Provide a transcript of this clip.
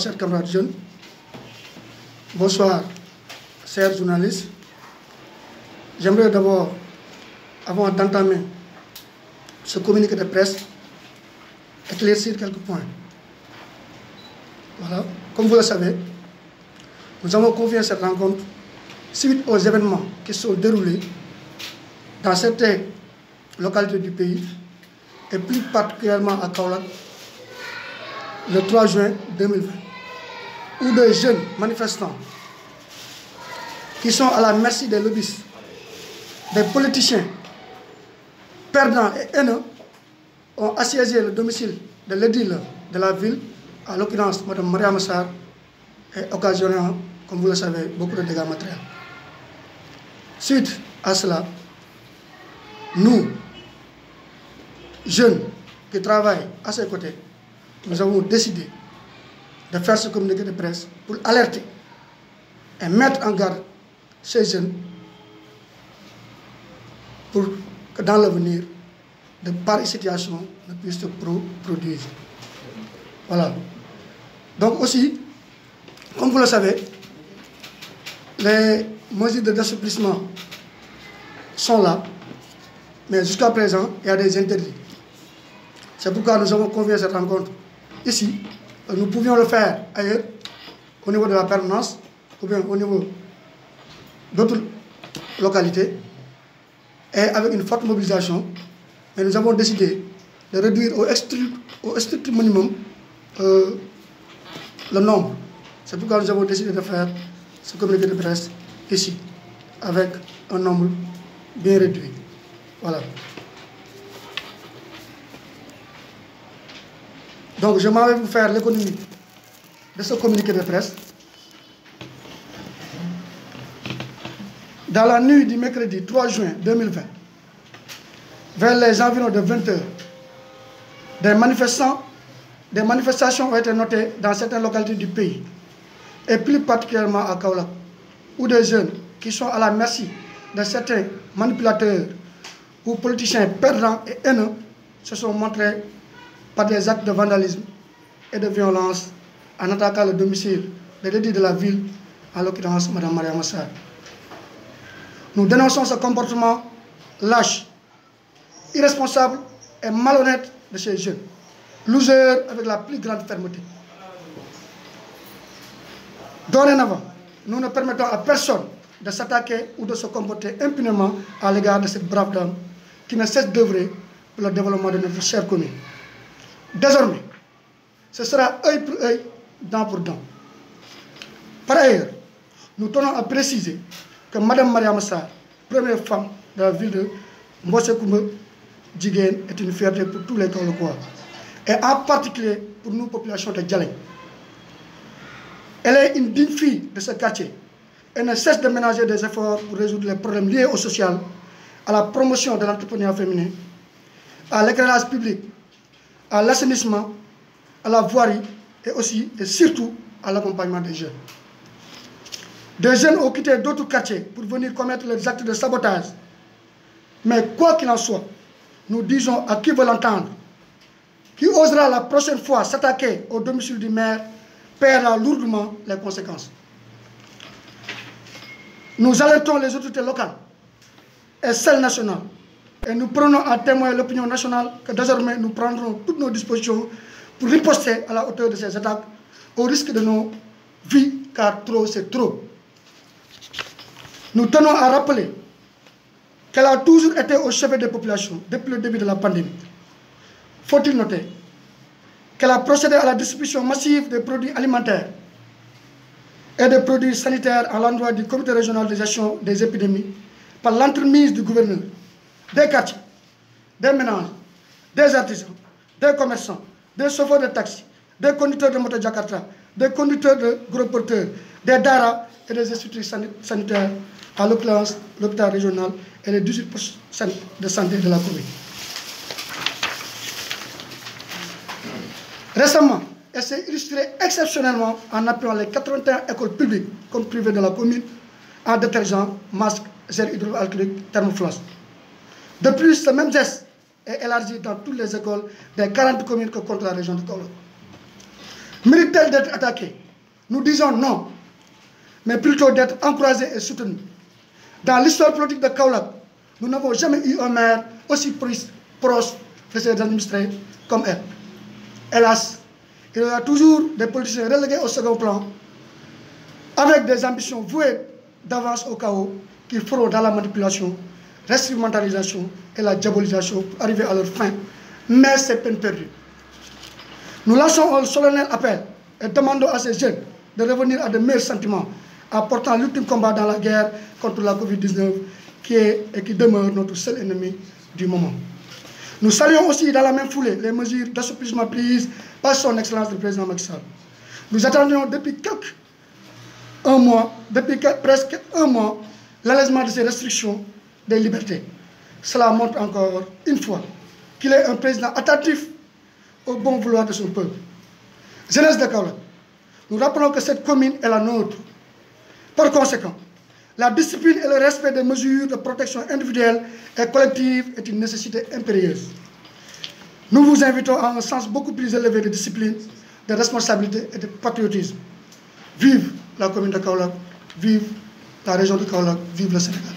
chers camarades jeunes. Bonsoir, chers journalistes. J'aimerais d'abord, avant d'entamer ce communiqué de presse, éclaircir quelques points. Voilà. Comme vous le savez, nous avons convié cette rencontre suite aux événements qui se sont déroulés dans certaines localités du pays, et plus particulièrement à Kaolack, le 3 juin 2020, où des jeunes manifestants qui sont à la merci des lobbyistes, des politiciens perdants et haineux ont assiégé le domicile de l'édile de la ville, à l'occurrence Mme Mariama Sarr, et occasionnant, comme vous le savez, beaucoup de dégâts matériels. Suite à cela, nous, jeunes qui travaillent à ses côtés, nous avons décidé de faire ce communiqué de presse pour alerter et mettre en garde ces jeunes pour que dans l'avenir, de pareilles situations ne puissent se produire. Voilà. Donc aussi, comme vous le savez, les mesures de d'assouplissement sont là, mais jusqu'à présent, il y a des interdits. C'est pourquoi nous avons convié cette rencontre ici. Nous pouvions le faire ailleurs, au niveau de la permanence, ou bien au niveau d'autres localités, et avec une forte mobilisation. Mais nous avons décidé de réduire au strict minimum le nombre. C'est pourquoi nous avons décidé de faire ce communiqué de presse ici, avec un nombre bien réduit. Voilà. Donc je m'en vais vous faire l'économie de ce communiqué de presse. Dans la nuit du mercredi 3 juin 2020, vers les environs de 20 h, des manifestations ont été notées dans certaines localités du pays, et plus particulièrement à Kaolack, où des jeunes qui sont à la merci de certains manipulateurs ou politiciens perdants et haineux se sont montrés par des actes de vandalisme et de violence en attaquant le domicile de l'édile de la ville, en l'occurrence Mme Mariama Sarr. Nous dénonçons ce comportement lâche, irresponsable et malhonnête de ces jeunes, losers avec la plus grande fermeté. Dorénavant, nous ne permettons à personne de s'attaquer ou de se comporter impunément à l'égard de cette brave dame qui ne cesse d'œuvrer pour le développement de notre chère commune. Désormais, ce sera œil pour œil, dent pour dent. Par ailleurs, nous tenons à préciser que Mme Mariama Sarr, première femme de la ville de Mbossé-Koumba Djiguen, est une fierté pour tous les Kaolackois, et en particulier pour nous, populations de Djaleng. Elle est une digne fille de ce quartier et ne cesse de ménager des efforts pour résoudre les problèmes liés au social, à la promotion de l'entrepreneuriat féminin, à l'éclairage public, à l'assainissement, à la voirie et aussi et surtout à l'accompagnement des jeunes. Des jeunes ont quitté d'autres quartiers pour venir commettre les actes de sabotage. Mais quoi qu'il en soit, nous disons à qui veut l'entendre, qui osera la prochaine fois s'attaquer au domicile du maire, paiera lourdement les conséquences. Nous alertons les autorités locales et celles nationales, et nous prenons à témoin l'opinion nationale que désormais nous prendrons toutes nos dispositions pour riposter à la hauteur de ces attaques, au risque de nos vies, car trop c'est trop. Nous tenons à rappeler qu'elle a toujours été au chevet des populations depuis le début de la pandémie. Faut-il noter qu'elle a procédé à la distribution massive des produits alimentaires et des produits sanitaires à l'endroit du comité régional de gestion des épidémies par l'entremise du gouverneur, des quartiers, des ménages, des artisans, des commerçants, des chauffeurs de taxi, des conducteurs de moto Jakarta, des conducteurs de gros porteurs, des daras et des instituts sanitaires, à l'occurrence l'hôpital régional et les 18 postes de santé de la commune. Récemment, elle s'est illustrée exceptionnellement en appuyant les 81 écoles publiques comme privées de la commune en détergent, masques, gel hydroalcoolique, thermoflash. De plus, ce même geste est élargi dans toutes les écoles des 40 communes que compte la région de Kaolack. Mérite-t-elle d'être attaquée? Nous disons non, mais plutôt d'être encouragée et soutenue. Dans l'histoire politique de Kaolack, nous n'avons jamais eu un maire aussi proche de ses administrés comme elle. Hélas, il y a toujours des politiciens relégués au second plan, avec des ambitions vouées d'avance au chaos, qui feront dans la manipulation, l'instrumentalisation et la diabolisation pour arriver à leur fin. Mais c'est peine perdue. Nous lançons un solennel appel et demandons à ces jeunes de revenir à de meilleurs sentiments en portant l'ultime combat dans la guerre contre la Covid-19 qui est et qui demeure notre seul ennemi du moment. Nous saluons aussi dans la même foulée les mesures d'assouplissement prises par son Excellence le Président Macky Sall. Nous attendions depuis presque un mois, l'allègement de ces restrictions des libertés. Cela montre encore une fois qu'il est un président attentif au bon vouloir de son peuple. Jeunesse de Kaolack, nous rappelons que cette commune est la nôtre. Par conséquent, la discipline et le respect des mesures de protection individuelle et collective est une nécessité impérieuse. Nous vous invitons à un sens beaucoup plus élevé de discipline, de responsabilité et de patriotisme. Vive la commune de Kaolack, vive la région de Kaolack, vive le Sénégal.